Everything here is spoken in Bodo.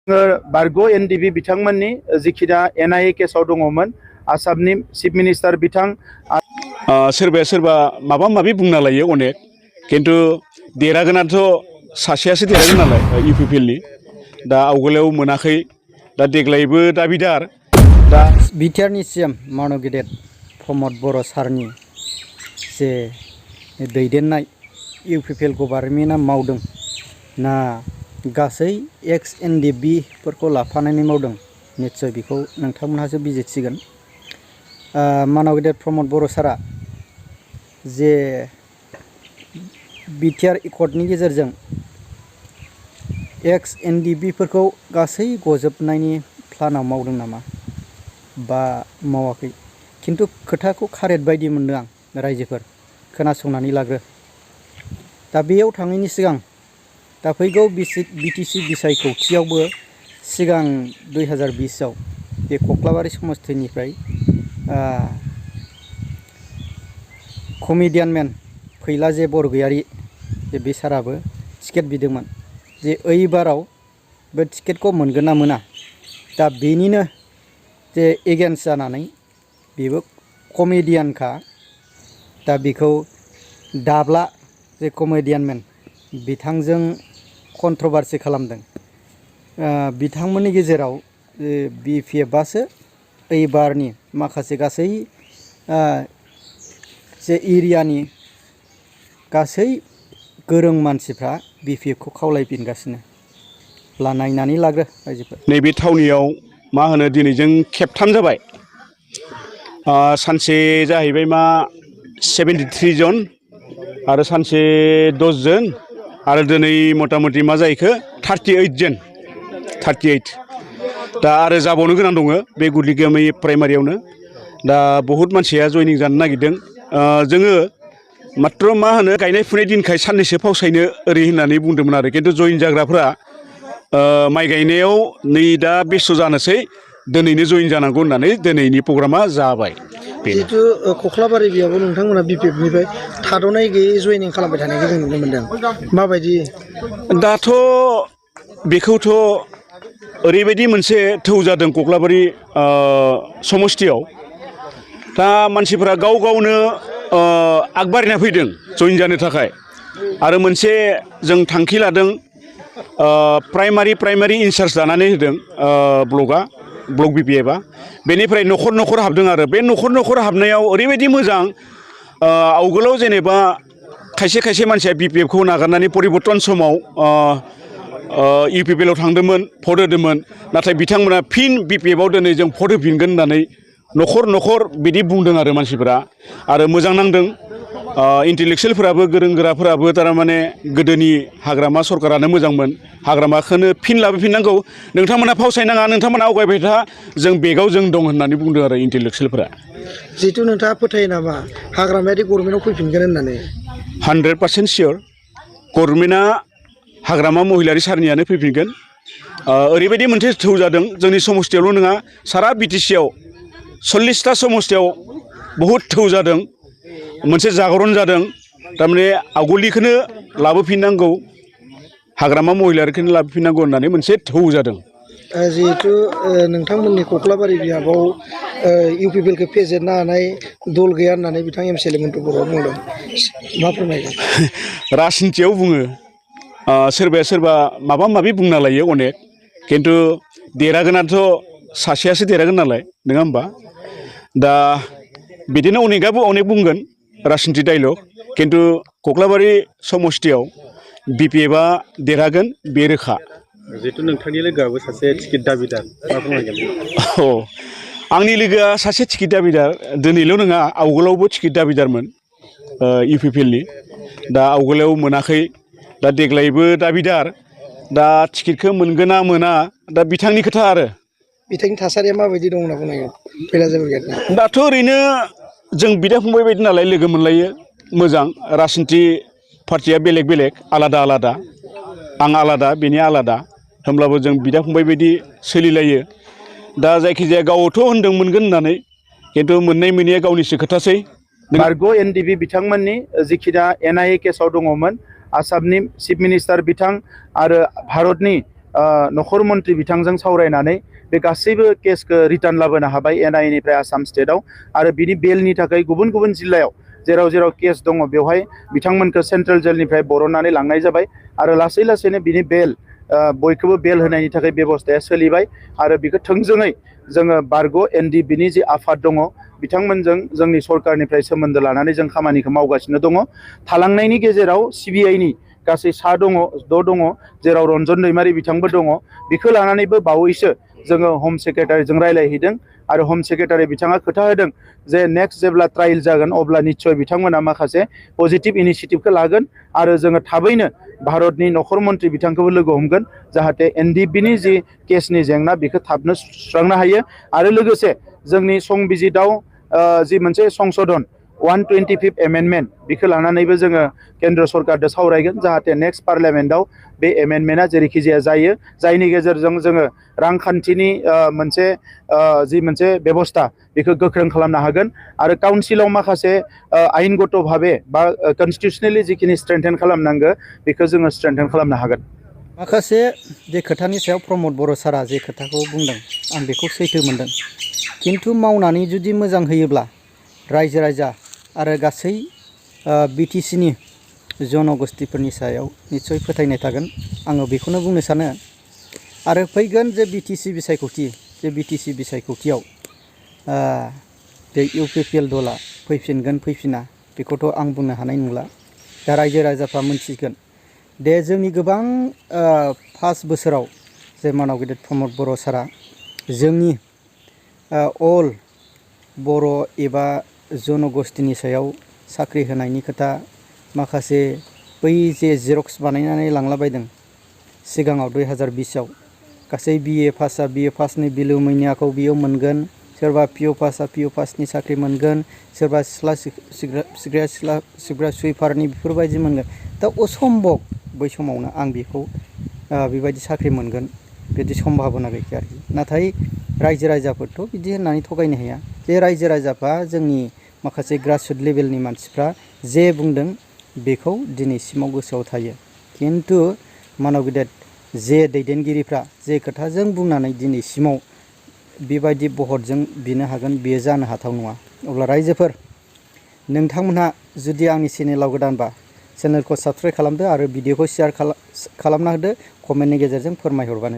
बारग' एनडिबि बिथांमोननि जिखिना एनआइए केसाव दङमोन आसामनि चिफ मिनिस्टार बिथां सोरबा माबा माबि बुंना लायो अनेक किन्तु देरहागोनाथ' सासेयासो देरहागोन नालाय इउपिपिएलनि दा आवगोलाव मोनाखै दा देग्लायबो दाबिदार दा बिटिआरनि सिएम मानब गेदेर प्रमद बर' सारनि जे दैदेननाय इउपिपिएल गभार्नमेन्टआ मावदों ना गासै एक्स एनडिबिफोरखौ लाफानानै मावदों निस्सय बेखौ नोंथांमोनहासो बिजिरसिगोन। मानब गेदेर प्रमद बर' सारा जे बिटिआर एकर्डनि गेजेरजों एक्स एनडिबिफोरखौ गासै गजोबनायनि प्लानाव मावदों नामा बा मावाखै किन्तु खोथाखौ कारेक्ट बायदि मोनदों आं रायजोफोर खोनासंनानै लाग्रो। दा बेयाव थाङैनि सिगां दा फैगौ बिटिसि बिसायख'थियावबो सिगां 2020आव बे कक्लाबारि समस्तिनिफ्राय कमेडियानमेन फैलाजे बरगयारी जे बे साराबो टिकेट बिदोंमोन जे ओइबाराव बे टिकेटखौ मोनगोन ना मोना दा बेनिनो जे एगेन्स्ट जानानै बेबो कमेडियानखा दा बेखौ दाब्ला जे कमेडियानमेन बिथांजों कन्ट्रभार्सि खालामदों। बिथांमोननि गेजेराव बिपिएफआसो एबारनि माखासे गासै जे एरियानि गासै गोरों मानसिफ्रा बिपिएफखौ खावलायफिनगासिनो नायनानै लाग्रो रायजोफोर। नैबे थावनियाव मा होनो दिनैजों खेबथाम जाबाय। सानसे जाहैबाय मा 73 जन आरो सानसे 10 जन आरो दिनै मथा मथि मा जाहैखो 38 जन 38 दा आरो जाबावनो गोनां दङ बे गुदिगामि प्राइमारियावनो दा बहुत मानसिया जयनिं जानो नागिरदों। जोङो मात्र मा होनो गायनाय फुनाय दिनखाय साननैसो फावसायनो ओरै होननानै बुंदोंमोन आरो किन्तु जयन जाग्राफ्रा माइ गायनायाव नै दा बेस्थ' जानोसै दिनैनो जयन जानांगौ होननानै दिनैनि प्रग्रामा जाबाय। जिहेतु कक्लाबारि बेयावबो नोंथांमोना बिपिएफनिफ्राय थाद'नाय गैयै जयनिं खालामबाय थानायखौ जों नुनो मोनदों माबायदि? दाथ' बेखौथ' ओरैबायदि मोनसे थौ जादों कक्लाबारि समस्तियाव दा मानसिफोरा गाव गावनो आगबारिना फैदों जयन जानो थाखाय आरो मोनसे जों थांखि लादों प्राइमारि इनचार्ज दानानै होदों ब्लक बिपिएफआ बेनिफ्राय न'खर न'खर हाबदों आरो बे न'खर हाबनायाव ओरैबायदि मोजां आवगोलाव जेनेबा खायसे मानसिया बिपिएफखौ नागारनानै परिबर्तन समाव इउपिपिएलआव थांदोंमोन भट होदोंमोन नाथाय बिथांमोना फिन बिपिएफआव दिनै जों भट होफिनगोन होननानै न'खर बिदि बुंदों आरो मानसिफोरा आरो मोजां नांदों। इन्टेलेक्सुयेलफोराबो गोरों गोराफोराबो थारमाने गोदोनि हाग्रामा सरकारानो मोजांमोन हाग्रामाखौनो फिन लाबोफिननांगौ नोंथांमोना फावसायनाङा नोंथांमोना आवगायबाय था जों बेगाव जों दं होननानै बुंदों आरो इन्टेलेक्सुयेलफोरा। जिहेतु नोंथाङा फोथायो नामा हाग्रामायारि गभर्नमेन्टआव फैफिनगोन होननानै? 100% सियर गभर्नमेन्टआ हाग्रामा महिलारि सारनियानो फैफिनगोन। ओरैबायदि मोनसे थौ जादों जोंनि समस्तियावल' नङा सारा बिटिसिआव 40टा समस्तियाव बहुद थौ जादों मोनसे जागरन जादों थारमाने आवगोलनिखौनो लाबोफिननांगौ हाग्रामा महिलारिखौनो लाबोफिननांगौ होननानै मोनसे थौ जादों। जिहेतु नोंथांमोननि कक्लाबारि बियाबाव इउपिपिएलखौ फेजेननो हानाय दल गैया होननानै बिथां एमसिएलए मन्टु बर'आ बुंदों मा फोरमायगोन? राजनितियाव बुङो सोरबा माबा माबि बुंना लायो अनेक किन्तु देरहागोनाथ' सासेयासो देरहागोन नालाय नङा होमबा दा बिदिनो अनेकआबो अनेक बुंगोन राजनिति डाइलग किन्तु कक्लाबारि समस्तियाव बिपिएफआ देरहागोन बे रोखा। जिहेतु नोंथांनि लोगोआबो सासे टिकेट दाबिदार मा फोरमायगोन? आंनि लोगोआ सासे टिकेट दाबिदार दिनैल' नङा आवगोलावबो टिकेट दाबिदारमोन इउपिपिएलनि दा आवगोलाव मोनाखै दा देग्लायबो दाबिदार दा टिकेटखौ मोनगोन ना मोना दा बिथांनि खोथा आरो। बिथांनि थासारिया माबायदि दं होनना बुंनांगोन फैलाजे बरगयारिना? दाथ' ओरैनो जों बिदा फंबाय बायदि नालाय लोगो मोनलायो मोजां राजनिति पार्टिया बेलेग आलादा आं आलादा बेनि आलादा होमब्लाबो जों बिदा फंबाय बायदि सोलिलायो दा जायखिजाया गावथ' होनदों मोनगोन होननानै किन्तु मोननाय मोनैया गावनिसो खोथासै। बारग' एनडिबि बिथांमोननि जिखिना एनआइए केसाव दङमोन आसामनि चिफ मिनिस्टार बिथां आरो भारतनि नखर मन्त्रि बिथांजों सावरायनानै बे गासैबो केसखौ रिटार्न लाबोनो हाबाय NIA निफ्राय आसाम स्टेटआव आरो बिनि बेलनि थाखाय गुबुन गुबुन जिल्लायाव जेराव जेराव केस दङ बेवहाय बिथांमोनखौ सेन्ट्रेल जेलनिफ्राय बरननानै लांनाय जाबाय आरो लासै लासैनो बिनि बेल बयखौबो बेल होनायनि थाखाय बेबस्थाया सोलिबाय आरो बेखौ थोंजोङै जोङो बारग' NDBनि जि आफाद दङ बिथांमोनजों जोंनि सरकारनिफ्राय सोमोन्दो लानानै जों खामानिखौ मावगासिनो दङ थालांनायनि गेजेराव CBIनि गासै 6 दङ जेराव रन्जन दैमारि बिथांबो दङ बेखौ लानानैबो बावैसो जोङो हम सेक्रेटारिजों रायलायहैदों आरो हम सेक्रेटारि बिथाङा खोथा होदों जे नेक्स्ट जेब्ला ट्रायल जागोन अब्ला निश्चय बिथांमोना माखासे पजिटिभ इनिशिएटिभखौ लागोन आरो जोङो थाबैनो भारतनि नखर मन्त्रि बिथांखौबो लोगो हमगोन जाहाथे NDBनि जि केसनि जेंना बेखौ थाबनो सुस्रांनो हायो आरो लोगोसे जोंनि संबिजिताव जि मोनसे संशोधन 125th एमेन्डमेन्ट बेखौ लानानैबो जोङो केन्द्र सरकारजों सावरायगोन जाहाथे नेक्स्ट पार्लियामेन्टआव बे एमेन्डमेन्टआ जेरैखि जाया जायो जायनि गेजेरजों जोङो रांखान्थिनि जि मोनसे बेबस्था बेखौ गोख्रों खालामनो हागोन आरो काउन्सिलाव माखासे आयेनगत भाबे बा कनस्टिटिउसनेलि जिखिनि स्ट्रेंथेन खालामनांगौ बेखौ जोङो स्ट्रेंथेन खालामनो हागोन माखासे जे खोथानि सायाव प्रमद बर' सारा जे खोथाखौ बुंदों आं बेखौ सैथो मोनदों खिन्थु मावनानै जुदि मोजां होयोब्ला रायजो राजा आरो गासै BTCनि जनगोष्ठीफोरनि सायाव निस्सय फोथायनाय थागोन आङो बेखौनो बुंनो सानो आरो फैगोन जे BTC बिसायख'थि जे BTC बिसायख'थियाव बे UPPL दला फैफिनगोन फैफिना बेखौथ' आं बुंनो हानाय नंला दा रायजो राजाफ्रा मोनथिगोन दे जोंनि गोबां 5 बोसोराव जे मानाव गेदेर प्रमद बर' सारा जोंनि अल बर' एबा जनगोष्ठीनि सायाव साख्रि होनायनि खोथा माखासे बै जे जेरक्स बानायनानै लांलाबायदों सिगाङाव 2020आव गासै BA पासआ BA पासनि बिलो मैनियाखौ बेयाव मोनगोन सोरबा PO पासआ PO पासनि साख्रि मोनगोन सोरबा सिग्रा सुइपारनि बेफोरबायदि मोनगोन दा असम्भब बै समावनो आं बेखौ बेबायदि साख्रि मोनगोन बिदि सम्भाबना गैखाया आरोखि नाथाय रायजो राजाफोरथ' बिदि होननानै थगायनो हाया जे रायजो राजाफ्रा जोंनि माखासे ग्रासरुट लेभेलनि मानसिफ्रा जे बुंदों बेखौ दिनैसिमाव गोसोआव थायो खिन्थु मानब गेदेर जे दैदेनगिरिफ्रा जे खोथाजों बुंनानै दिनैसिमाव बेबायदि बहरजों बिनो हागोन बेयो जानो हाथाव नङा अब्ला रायजोफोर नोंथांमोनहा जुदि आंनि चेनेलाव गोदानबा चेनेलखौ साबस्क्राइब खालामदो आरो भिडिअखौ शेयार खालामना होदो कमेन्टनि गेजेरजों फोरमायहरबानो